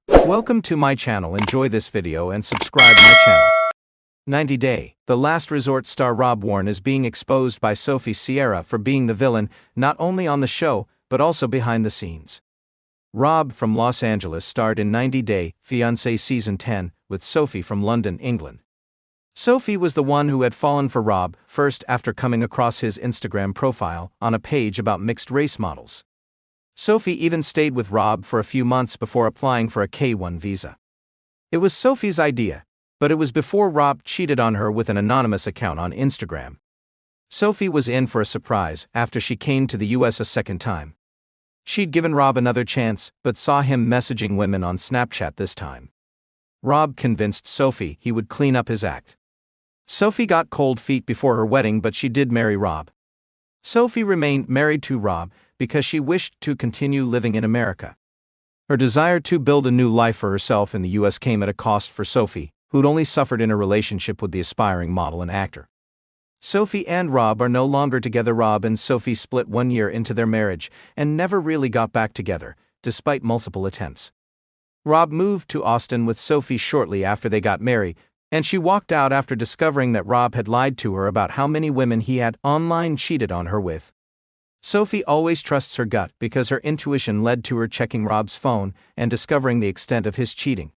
Welcome to my channel. Enjoy this video and subscribe my channel. 90 Day. The Last Resort star Warne is being exposed by Sophie Sierra for being the villain, not only on the show, but also behind the scenes. Rob from Los Angeles starred in 90 Day, Fiancé Season 10, with Sophie from London, England. Sophie was the one who had fallen for Rob first after coming across his Instagram profile on a page about mixed-race models. Sophie even stayed with Rob for a few months before applying for a K-1 visa. It was Sophie's idea, but it was before Rob cheated on her with an anonymous account on Instagram. Sophie was in for a surprise after she came to the US a second time. She'd given Rob another chance, but saw him messaging women on Snapchat this time. Rob convinced Sophie he would clean up his act. Sophie got cold feet before her wedding, but she did marry Rob. Sophie remained married to Rob because she wished to continue living in America. Her desire to build a new life for herself in the US came at a cost for Sophie, who'd only suffered in a relationship with the aspiring model and actor. Sophie and Rob are no longer together. Rob and Sophie split 1 year into their marriage and never really got back together, despite multiple attempts. Rob moved to Austin with Sophie shortly after they got married, and she walked out after discovering that Rob had lied to her about how many women he had online cheated on her with. Sophie always trusts her gut because her intuition led to her checking Rob's phone and discovering the extent of his cheating.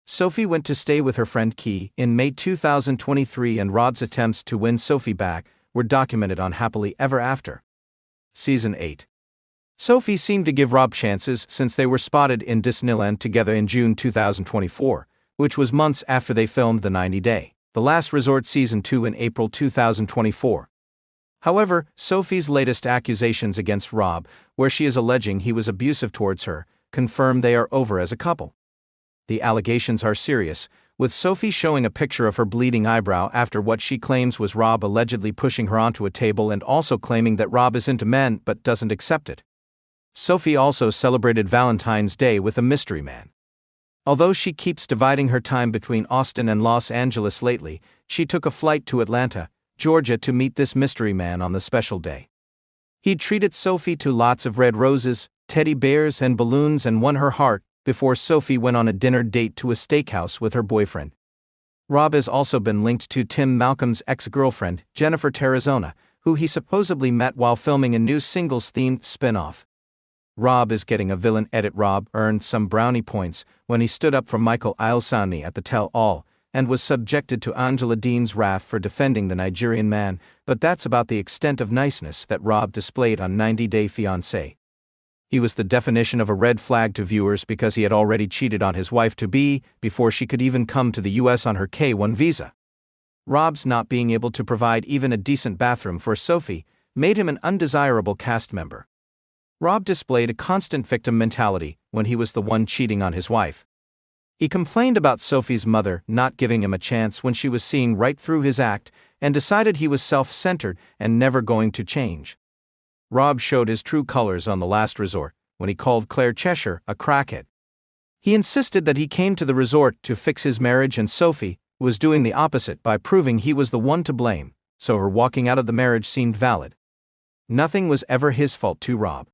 Sophie went to stay with her friend Key in May 2023, and Rob's attempts to win Sophie back were documented on Happily Ever After. Season 8. Sophie seemed to give Rob chances since they were spotted in Disneyland together in June 2024, which was months after they filmed the 90 Day, The Last Resort Season 2 in April 2024. However, Sophie's latest accusations against Rob, where she is alleging he was abusive towards her, confirm they are over as a couple. The allegations are serious, with Sophie showing a picture of her bleeding eyebrow after what she claims was Rob allegedly pushing her onto a table, and also claiming that Rob is into men but doesn't accept it. Sophie also celebrated Valentine's Day with a mystery man. Although she keeps dividing her time between Austin and Los Angeles lately, she took a flight to Atlanta, Georgia to meet this mystery man on the special day. He treated Sophie to lots of red roses, teddy bears and balloons and won her heart before Sophie went on a dinner date to a steakhouse with her boyfriend. Rob has also been linked to Tim Malcolm's ex-girlfriend, Jennifer Terrazona, who he supposedly met while filming a new singles-themed spin-off. Rob is getting a villain edit. Rob earned some brownie points when he stood up for Michael Ailsani at the tell-all, and was subjected to Angela Dean's wrath for defending the Nigerian man, but that's about the extent of niceness that Rob displayed on 90 Day Fiancé. He was the definition of a red flag to viewers because he had already cheated on his wife-to-be before she could even come to the US on her K-1 visa. Rob's not being able to provide even a decent bathroom for Sophie made him an undesirable cast member. Rob displayed a constant victim mentality when he was the one cheating on his wife. He complained about Sophie's mother not giving him a chance when she was seeing right through his act, and decided he was self-centered and never going to change. Rob showed his true colors on The Last Resort when he called Claire Cheshire a crackhead. He insisted that he came to the resort to fix his marriage, and Sophie was doing the opposite by proving he was the one to blame, so her walking out of the marriage seemed valid. Nothing was ever his fault to Rob.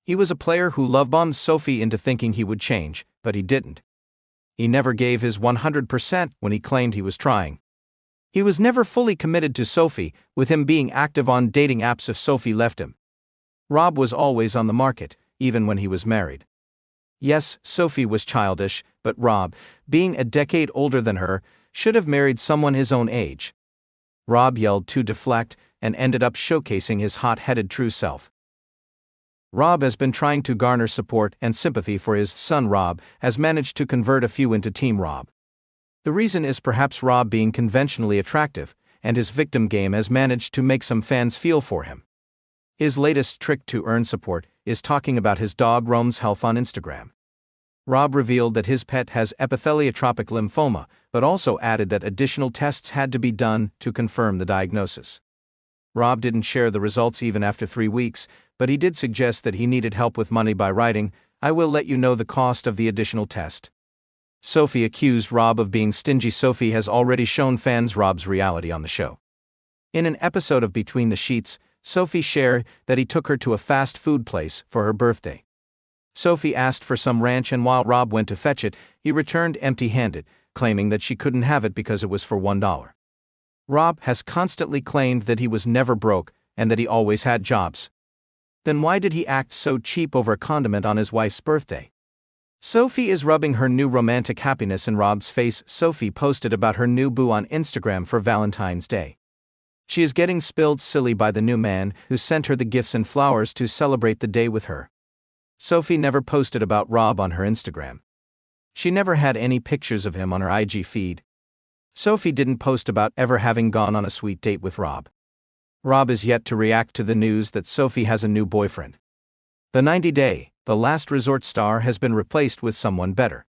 He was a player who love-bombed Sophie into thinking he would change, but he didn't. He never gave his 100% when he claimed he was trying. He was never fully committed to Sophie, with him being active on dating apps if Sophie left him. Rob was always on the market, even when he was married. Yes, Sophie was childish, but Rob, being a decade older than her, should have married someone his own age. Rob yelled to deflect and ended up showcasing his hot-headed true self. Rob has been trying to garner support and sympathy for his son. Rob has managed to convert a few into Team Rob. The reason is perhaps Rob being conventionally attractive, and his victim game has managed to make some fans feel for him. His latest trick to earn support is talking about his dog Rome's health on Instagram. Rob revealed that his pet has epitheliotropic lymphoma, but also added that additional tests had to be done to confirm the diagnosis. Rob didn't share the results even after 3 weeks, but he did suggest that he needed help with money by writing, "I will let you know the cost of the additional test." Sophie accused Rob of being stingy. Sophie has already shown fans Rob's reality on the show. In an episode of Between the Sheets, Sophie shared that he took her to a fast food place for her birthday. Sophie asked for some ranch, and while Rob went to fetch it, he returned empty-handed, claiming that she couldn't have it because it was for $1. Rob has constantly claimed that he was never broke and that he always had jobs. Then why did he act so cheap over a condiment on his wife's birthday? Sophie is rubbing her new romantic happiness in Rob's face. Sophie posted about her new boo on Instagram for Valentine's Day. She is getting spilled silly by the new man who sent her the gifts and flowers to celebrate the day with her. Sophie never posted about Rob on her Instagram. She never had any pictures of him on her IG feed. Sophie didn't post about ever having gone on a sweet date with Rob. Rob is yet to react to the news that Sophie has a new boyfriend. The 90 Day, The Last Resort star has been replaced with someone better.